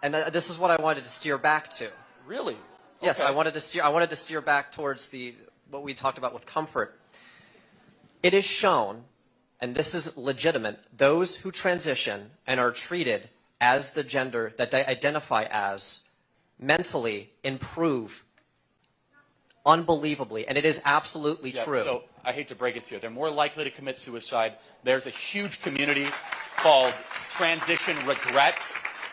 And this is what I wanted to steer back to. Really? Okay. Yes, I wanted to steer back towards what we talked about with comfort. It is shown, and this is legitimate, those who transition and are treated as the gender that they identify as mentally improve unbelievably, and it is absolutely true. So I hate to break it to you. They're more likely to commit suicide. There's a huge community called Transition Regret.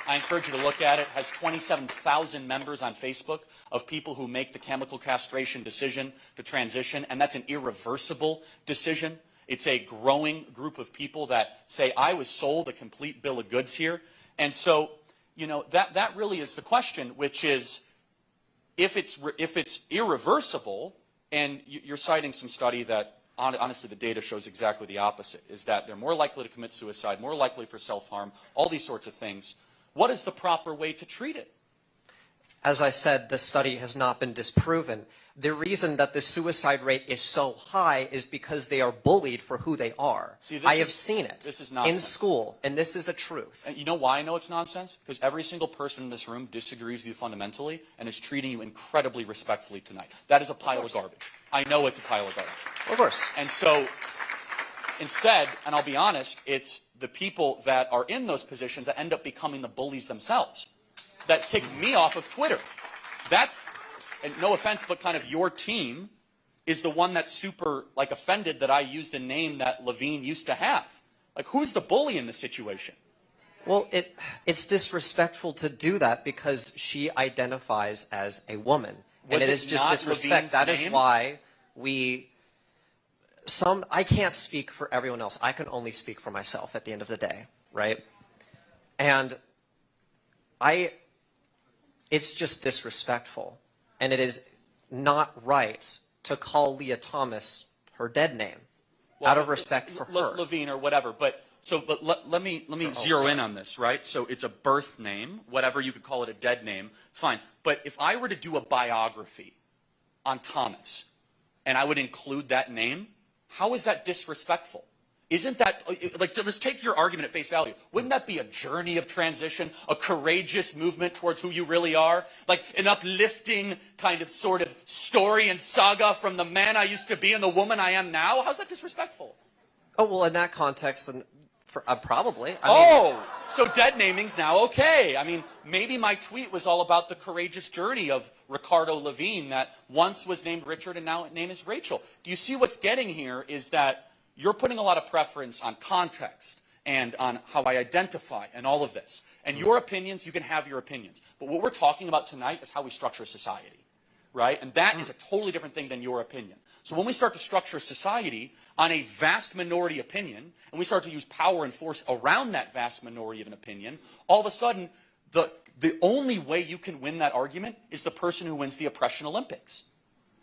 I encourage you to look at it. It has 27,000 members on Facebook of people who make the chemical castration decision to transition, and that's an irreversible decision. It's a growing group of people that say, I was sold a complete bill of goods here. And so, you know, that really is the question, which is, if it's irreversible, and you're citing some study that, honestly, the data shows exactly the opposite, is that they're more likely to commit suicide, more likely for self-harm, all these sorts of things. What is the proper way to treat it? As I said, the study has not been disproven. The reason that the suicide rate is so high is because they are bullied for who they are. I have seen it in school, and this is a truth. And you know why I know it's nonsense? Because every single person in this room disagrees with you fundamentally and is treating you incredibly respectfully tonight. That is a pile of garbage. I know it's a pile of garbage. Of course. And so, instead, and I'll be honest, it's the people that are in those positions that end up becoming the bullies themselves, that kicked me off of Twitter. That's, and no offense, but kind of your team is the one that's super, like, offended that I used a name that Levine used to have. Like, who's the bully in this situation? Well, it's disrespectful to do that because she identifies as a woman. And it is just disrespect. That is why I can't speak for everyone else. I can only speak for myself at the end of the day, right? And it's just disrespectful. And it is not right to call Leah Thomas her dead name out of respect for her. Levine or whatever. But let me zero in on this, right? So it's a birth name, whatever you could call it, a dead name. It's fine. But if I were to do a biography on Thomas and I would include that name, how is that disrespectful? Isn't that, like, let's take your argument at face value. Wouldn't that be a journey of transition, a courageous movement towards who you really are? Like an uplifting kind of sort of story and saga from the man I used to be and the woman I am now? How's that disrespectful? Oh, well, in that context, then, probably. So dead naming's now okay. I mean, maybe my tweet was all about the courageous journey of Ricardo Levine that once was named Richard and now name is Rachel. Do you see what's getting here is that you're putting a lot of preference on context and on how I identify and all of this. And your opinions, you can have your opinions. But what we're talking about tonight is how we structure society, right? And that is a totally different thing than your opinion. So when we start to structure society on a vast minority opinion, and we start to use power and force around that vast minority of an opinion, all of a sudden, the only way you can win that argument is the person who wins the oppression Olympics.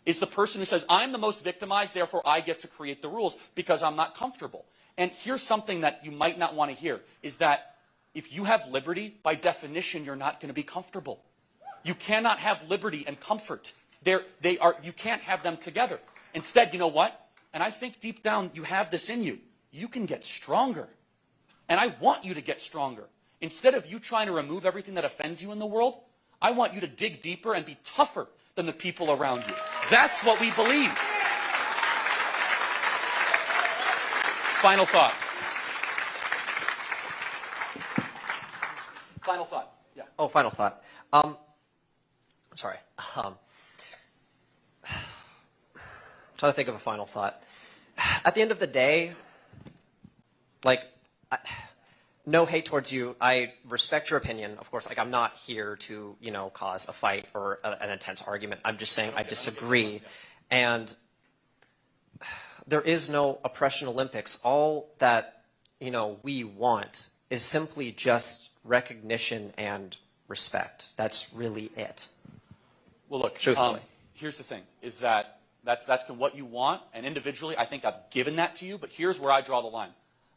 Is the person who says, I'm the most victimized, therefore I get to create the rules because I'm not comfortable. And here's something that you might not want to hear, is that if you have liberty, by definition, you're not going to be comfortable. You cannot have liberty and comfort. You can't have them together. Instead, you know what? And I think deep down you have this in you. You can get stronger. And I want you to get stronger. Instead of you trying to remove everything that offends you in the world, I want you to dig deeper and be tougher than the people around you. That's what we believe. Final thought. Final thought. Yeah. Oh, final thought. Sorry. Trying to think of a final thought. At the end of the day, like, no hate towards you. I respect your opinion. Of course, like, I'm not here to, you know, cause a fight or an intense argument. I'm just saying I disagree. And there is no oppression Olympics. All that, you know, we want is simply just recognition and respect. That's really it. Well, look, here's the thing, is that that's what you want, and individually, I think I've given that to you, but here's where I draw the line.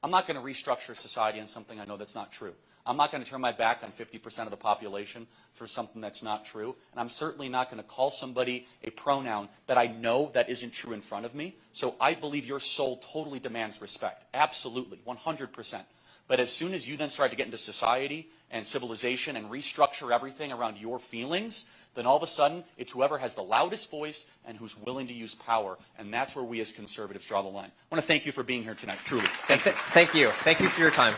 I'm not going to restructure society on something I know that's not true. I'm not going to turn my back on 50% of the population for something that's not true. And I'm certainly not going to call somebody a pronoun that I know that isn't true in front of me. So I believe your soul totally demands respect. Absolutely, 100%. But as soon as you then start to get into society and civilization and restructure everything around your feelings, then all of a sudden it's whoever has the loudest voice and who's willing to use power. And that's where we as conservatives draw the line. I want to thank you for being here tonight, truly. Thank you. Thank you. Thank you for your time.